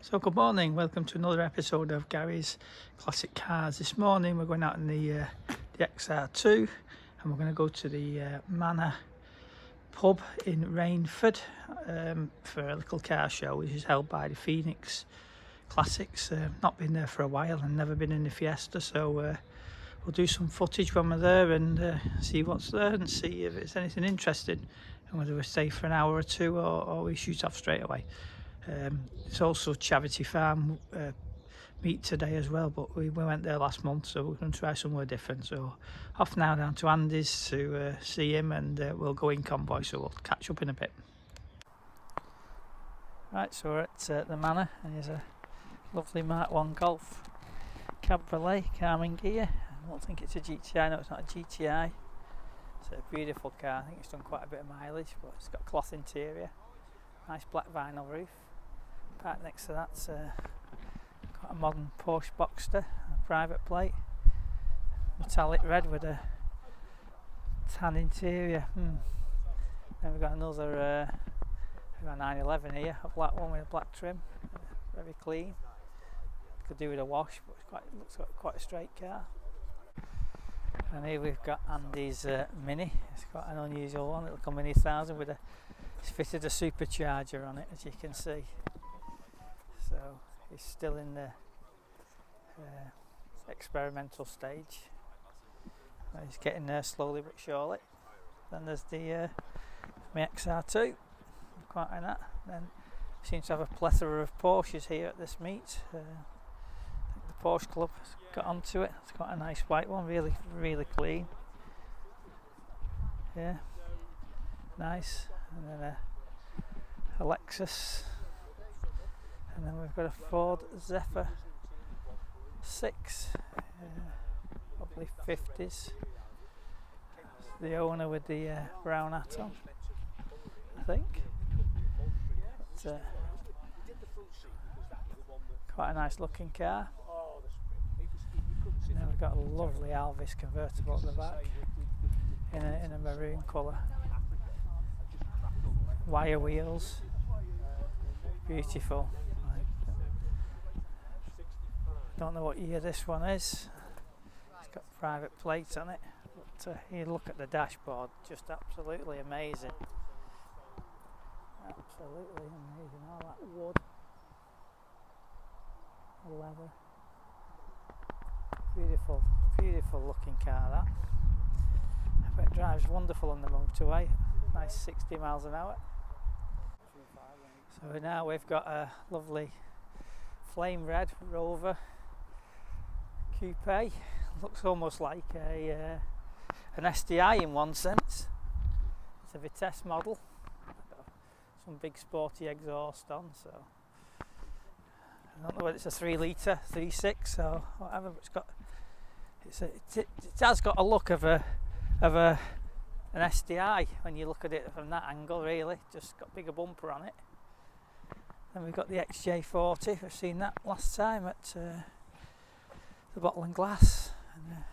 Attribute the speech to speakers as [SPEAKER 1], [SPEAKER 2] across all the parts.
[SPEAKER 1] So good morning, welcome to another episode of Gary's Classic Cars. This morning we're going out in the XR2 and we're going to go to the Manor pub in Rainford for a little car show which is held by the Phoenix Classics. Not been there for a while and never been in the Fiesta, so we'll do some footage when we're there and see what's there and see if it's anything interesting and whether we stay for an hour or two or we shoot off straight away. It's also Charity Farm meet today as well, but we went there last month, so we're going to try somewhere different. So off now down to Andy's to see him, and we'll go in convoy, so we'll catch up in a bit. Right, so we're at the Manor, and here's a lovely Mark 1 Golf Cabriolet Carmen gear. I don't think it's a GTI, no, it's not a GTI. It's a beautiful car. I think it's done quite a bit of mileage, but it's got cloth interior, nice black vinyl roof. Right next to that's quite a modern Porsche Boxster, a private plate, metallic red with a tan interior. Then we've got another we've got a 911 here, a black one with a black trim, very clean. Could do with a wash, but it looks like quite a straight car. And here we've got Andy's Mini. It's quite an unusual one, it'll come in 1000 with it's fitted a supercharger on it, as you can see. So it's still in the experimental stage. He's getting there slowly but surely. Then there's the my XR2, quite like that. Then seems to have a plethora of Porsches here at this meet. I think the Porsche Club has got onto it. It's quite a nice white one, really clean. Yeah, nice. And then a Lexus. And then we've got a Ford Zephyr 6, probably 50s. The owner with the brown hat on, I think. But, quite a nice looking car. And then we've got a lovely Alvis convertible at the back in a maroon colour. Wire wheels, beautiful. Don't know what year this one is. It's got private plates on it, but you look at the dashboard, just absolutely amazing. Absolutely amazing, all that wood, leather. Beautiful looking car that. I bet it drives wonderful on the motorway, nice 60 miles an hour. So now we've got a lovely flame red Rover Coupe. Looks almost like an STI in one sense. It's a Vitesse model. Got some big sporty exhaust on, so I don't know whether it's a 3 litre, 3.6 or whatever. But it has got a look of an STI when you look at it from that angle. Really, just got a bigger bumper on it. Then we've got the XJ40. We've seen that last time at the Bottle and Glass. And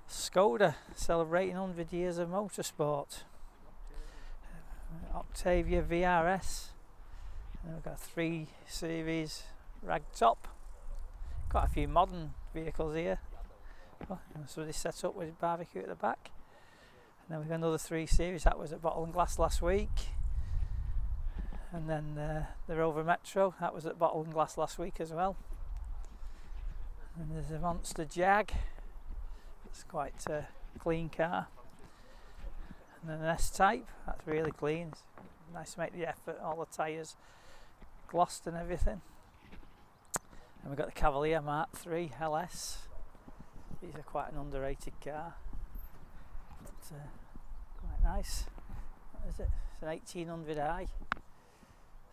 [SPEAKER 1] Skoda celebrating 100 years of motorsport. Octavia VRS. And we've got a 3 Series ragtop. Quite a few modern vehicles here. So they set up with barbecue at the back. And then we've got another 3 Series. That was at Bottle and Glass last week. And then the Rover Metro, that was at Bottle and Glass last week as well. And there's a Monster Jag, it's quite a clean car. And then an S-Type, that's really clean, it's nice to make the effort, all the tyres glossed and everything. And we've got the Cavalier Mark III LS, these are quite an underrated car, but quite nice. What is it? It's an 1800i.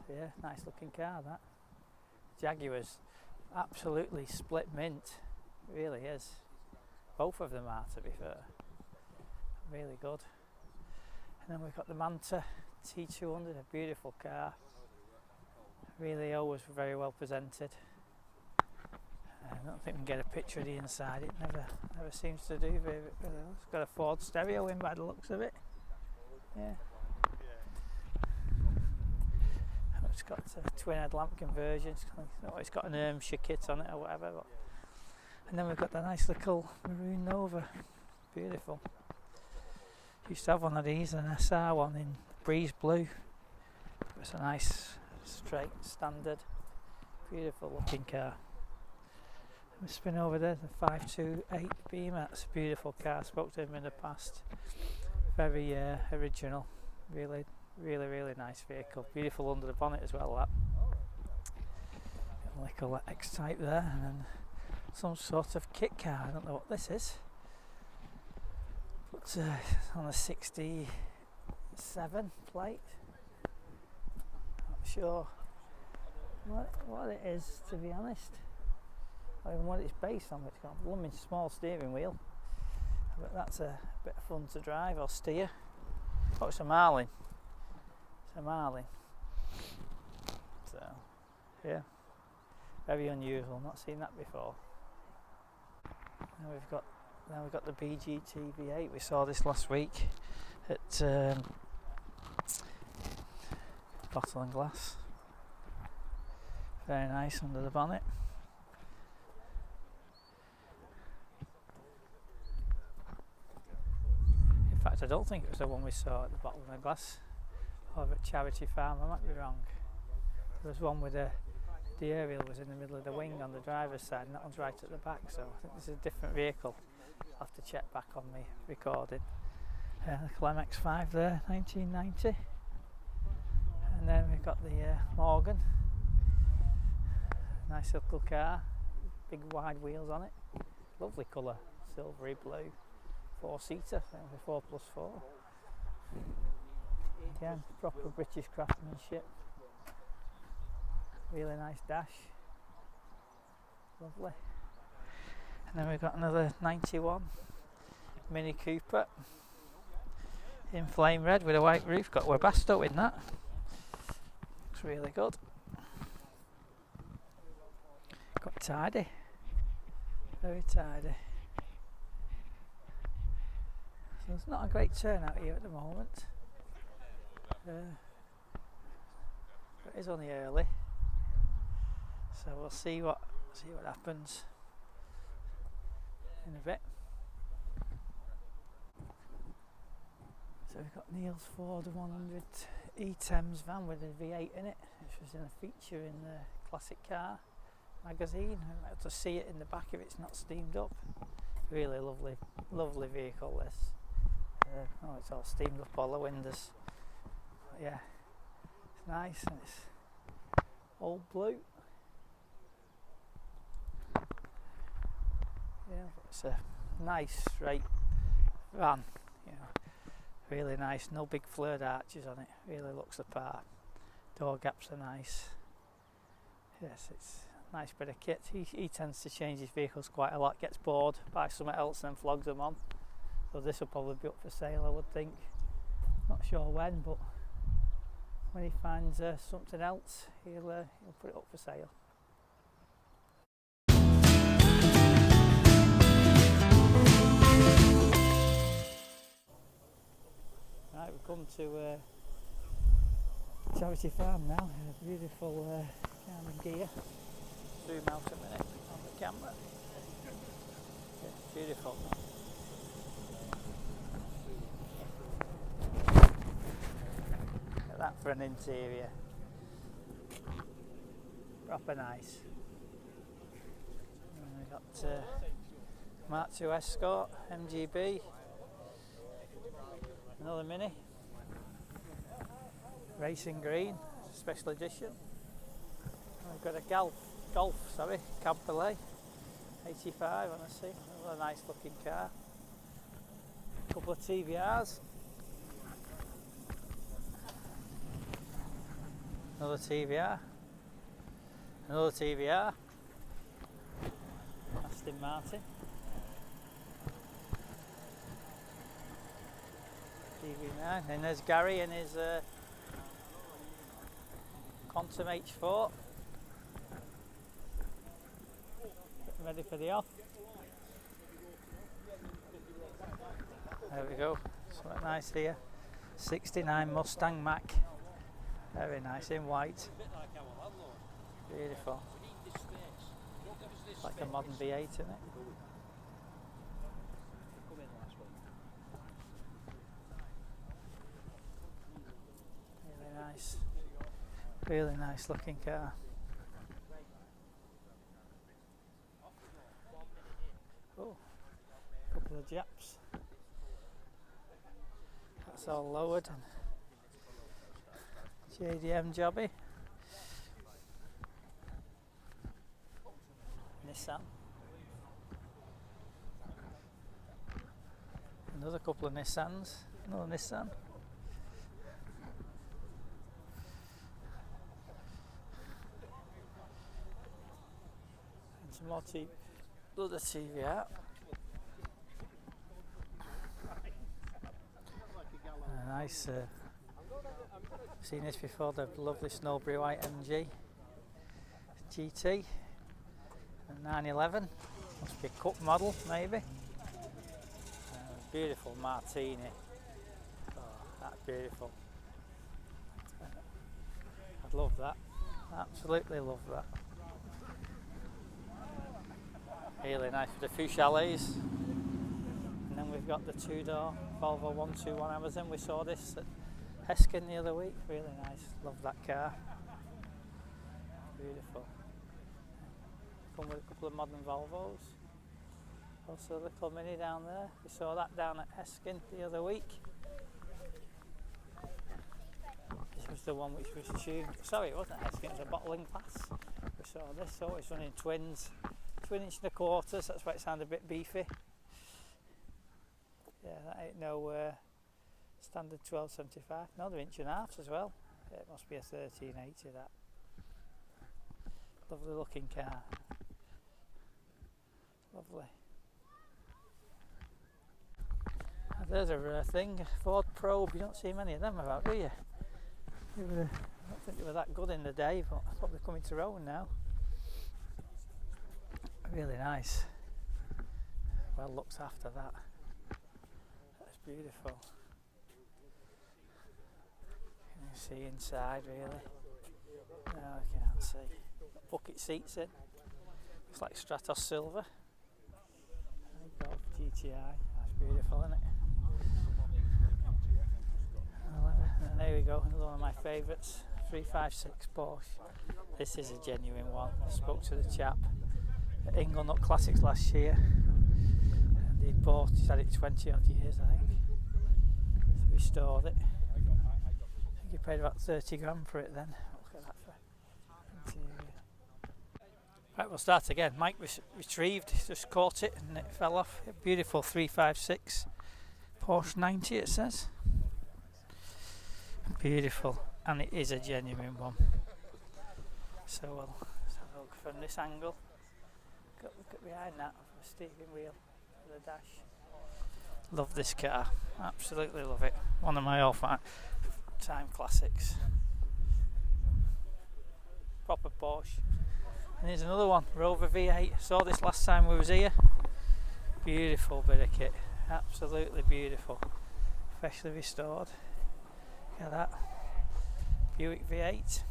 [SPEAKER 1] Yeah, nice looking car that. Jaguar's absolutely split mint, really is. Both of them are, to be fair. Really good. And then we've got the Manta T200, a beautiful car. Really always very well presented. I don't think we can get a picture of the inside, it never seems to do. It's got a Ford stereo in by the looks of it. Yeah. it's got a twin headlamp conversion. It's got an Ermshire kit on it or whatever. But. And then we've got the nice little maroon Nova. Beautiful. Used to have one of these, an SR one in breeze blue. It's a nice, straight, standard, beautiful looking car. We spin over there, the 528 Beamer. That's a beautiful car. Spoke to him in the past. Very original. Really, really, really nice vehicle. Beautiful under the bonnet as well. That. Like a X-Type there, and then some sort of kit car. I don't know what this is. But it's on a 67 plate. Not sure what it is, to be honest. Not even what it's based on. It's got a blooming small steering wheel. But that's a bit of fun to drive or steer. Oh, it's a Marlin. It's a Marlin. So, yeah. Very unusual. Not seen that before. Now we've got the BGT V8. We saw this last week at Bottle and Glass. Very nice under the bonnet. In fact, I don't think it was the one we saw at the Bottle and Glass over at Charity Farm. I might be wrong. There was one with the aerial was in the middle of the wing on the driver's side, and that one's right at the back, so I think this is a different vehicle. I'll have to check back on the recording. Little MX-5 there, 1990. And then we've got the Morgan. Nice little car, big wide wheels on it. Lovely colour, silvery blue. 4-seater, 4+4. Again, proper British craftsmanship. Really nice dash. Lovely. And then we've got another 91 Mini Cooper in flame red with a white roof. Got Webasto in that. Looks really good. Got tidy. Very tidy. So there's not a great turnout here at the moment. But it is only early. So we'll see what happens in a bit. So we've got Neil's Ford 100 E-Thames van with a V8 in it, which was in a feature in the Classic Car magazine. I had to see it in the back if it's not steamed up. Really lovely vehicle this. Oh, it's all steamed up, all the windows. But yeah, it's nice and it's all blue. Yeah, it's a nice straight van, you know, really nice, no big flared arches on it, really looks the part. Door gaps are nice. Yes, it's a nice bit of kit. He tends to change his vehicles quite a lot, gets bored, buys something else and then flogs them on. So this will probably be up for sale, I would think. Not sure when, but when he finds something else, he'll put it up for sale. Right, we've come to Charity Farm now. A beautiful Carmen gear. Zoom out a minute on the camera. Yeah, beautiful. Look at that for an interior. Proper nice. And we've got Mark II Escort, MGB. Another Mini, racing green, special edition. We've got a Golf, Cabriolet, 85 on a seat. Another nice looking car. A couple of TVRs. Another TVR. Another TVR. Aston Martin. TV9, and there's Gary in his Quantum H4, ready for the off. There we go, something nice here. 69 Mustang Mach Very nice, in white. Beautiful. It's like a modern V8, isn't it? Really nice. Really nice looking car. Oh, a couple of Japs. That's all lowered and JDM jobby. Nissan. Another couple of Nissans. Another Nissan. And some more other TV out. Nice. Seen this before, the lovely Snowberry White MG GT. 911, must be a cup model maybe. Beautiful Martini. Oh, that's beautiful. I'd love that. Absolutely love that. Really nice with a few chalets. And then we've got the two-door Volvo 121 Amazon. We saw this at Heskin the other week. Really nice. Love that car. Beautiful. Come with a couple of modern Volvos. Also a little Mini down there. We saw that down at Heskin the other week. This was the one which was tuned. Sorry, it wasn't Heskin, it was a bottling glass. We saw this, so it's running twins. 2 inch and a quarter, so that's why it sounded a bit beefy. Yeah, that ain't no standard 1275. No, they're inch and a half as well. It must be a 1380 that. Lovely looking car. Lovely. There's a rare thing, Ford Probe. You don't see many of them about, do you? I don't think they were that good in the day, but I thought they're coming to own now. Really nice. Well looked after that. That's beautiful. Can you see inside really? No, I can't see. Got bucket seats in. Looks like Stratos Silver. Golf GTI. That's beautiful, isn't it? And there we go, another one of my favourites. 356 Porsche. This is a genuine one. I spoke to the chap at Inglenut Classics last year. And he's had it 20 odd years, I think. So we stored it. I think he paid about 30 grand for it then. Look at that for interior. Right, we'll start again. Mike retrieved, just caught it and it fell off. A beautiful 356 Porsche 90 it says. Beautiful, and it is a genuine one. So we'll have a look from this angle. Look at behind that, the steering wheel, the dash. Love this car, absolutely love it. One of my all-time classics. Proper Porsche. And here's another one, Rover V8. Saw this last time we was here. Beautiful bit of kit, absolutely beautiful. Freshly restored. Look at that. Buick V8.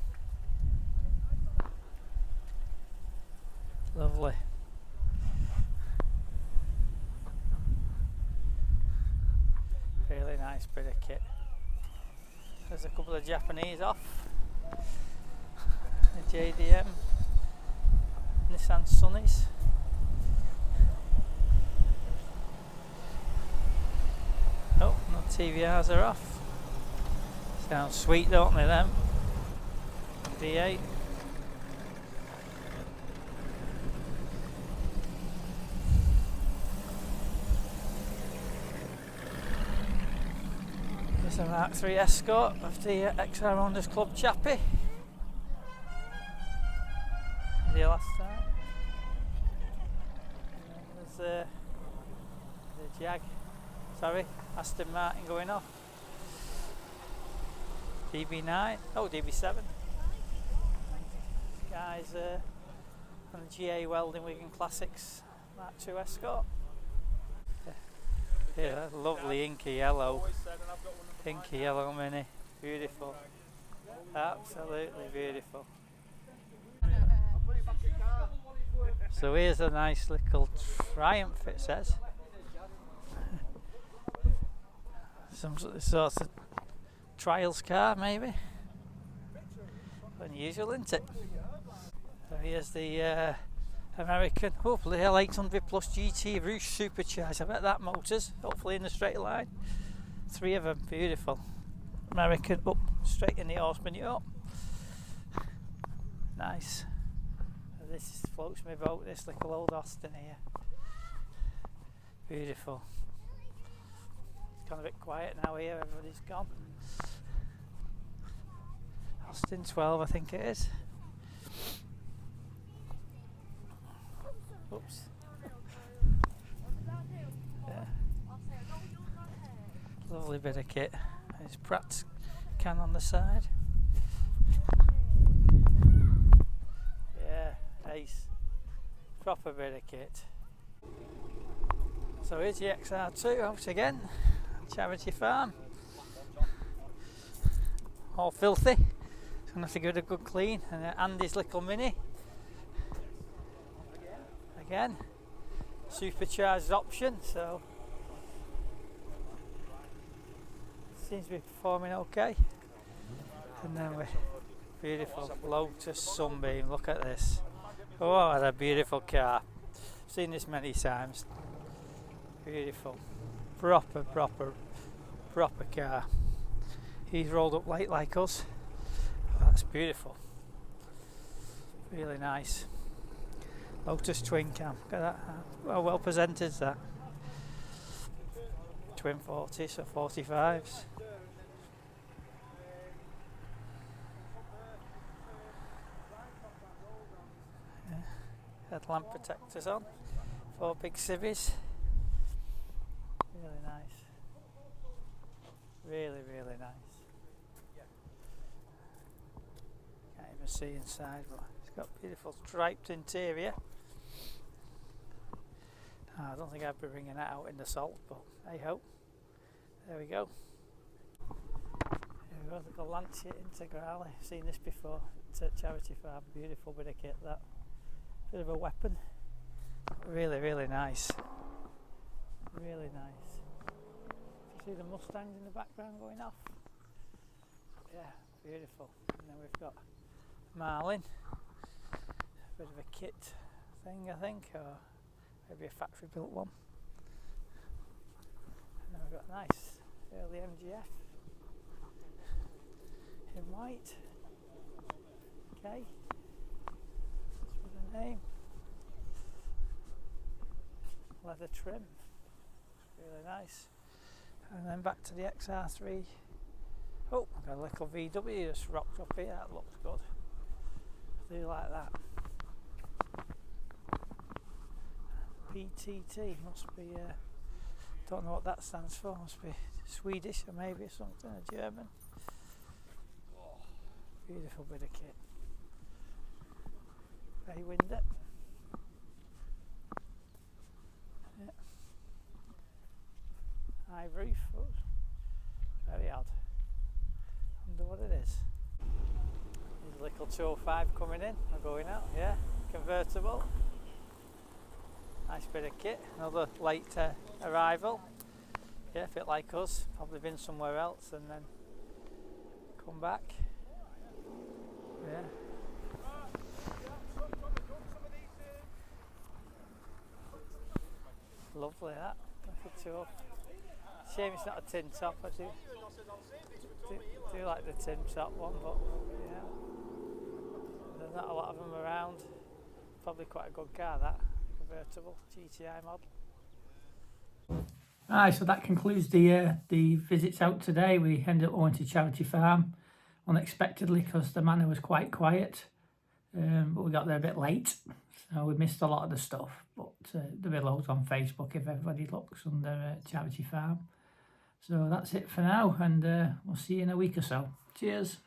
[SPEAKER 1] Lovely. Really nice bit of kit. There's a couple of Japanese off. The JDM. Nissan Sunnies. Oh, no TVRs are off. Sound sweet, don't they, them? V8. There's a Mark III Escort of the XR Owners Club chappie. The last time. And there's the Jag. Sorry, Aston Martin going off. DB9, oh DB7. Guys on the GA Welding Wigan Classics Mark II Escort. Yeah, lovely inky yellow Mini, beautiful. Absolutely beautiful. So here's a nice little Triumph, it says. Some sort of trials car, maybe. Unusual, isn't it? So here's the American, hopefully L800 plus GT Roost supercharged. I bet that motor's hopefully in the straight line. 3 of them, beautiful. American up straight in the horseman up. Nice. So this floats my boat, this little old Austin here. Beautiful. It's gone a bit quiet now here, everybody's gone. Austin 12 I think it is. Oops. Yeah. Lovely bit of kit. There's Pratt's can on the side. Yeah, ace. Proper bit of kit. So here's the XR2 out again. Charity Farm. All filthy. It's going to have to give it a good clean. And Andy's little Mini. Again, supercharged option, so seems to be performing okay. And then we're beautiful Lotus Sunbeam. Look at this. Oh, what a beautiful car. I've seen this many times. Beautiful. Proper car. He's rolled up late like us. Oh, that's beautiful. Really nice. Lotus twin cam. Look at that. Well presented is that. Twin 40s or 45s. Yeah. Headlamp protectors on. 4 big civvies. Really nice. Really nice. Can't even see inside, but it's got beautiful striped interior. I don't think I'd be bringing that out in the salt, but hey ho. There we go. Here we go, the Lancia Integrale. I've seen this before. It's at Charity Farm. Beautiful bit of kit, that. Bit of a weapon. Really nice. Really nice. Do you see the Mustangs in the background going off? Yeah, beautiful. And then we've got Marlin. A bit of a kit thing, I think, or maybe a factory built one. And then we've got a nice early MGF in white. Okay. That's the name. Leather trim. Really nice. And then back to the XR3. Oh, I've got a little VW just rocked up here. That looks good. I do like that. PTT must be, don't know what that stands for, must be Swedish or maybe something, or German. Beautiful bit of kit. Very windy. Yeah. High roof, very odd. I wonder what it is. There's a little 205 coming in, or going out, yeah, convertible. Nice bit of kit, another late arrival. Yeah, fit like us, probably been somewhere else and then come back. Yeah. Lovely that. Shame it's not a tin top. I do like the tin top one, but yeah, there's not a lot of them around. Probably quite a good car, that convertible GTI model. Right, so that concludes the visits out today. We ended up going to Charity Farm unexpectedly because the Manor was quite quiet, but we got there a bit late, so we missed a lot of the stuff. But there'll be loads on Facebook if everybody looks under Charity Farm. So that's it for now, and we'll see you in a week or so. Cheers.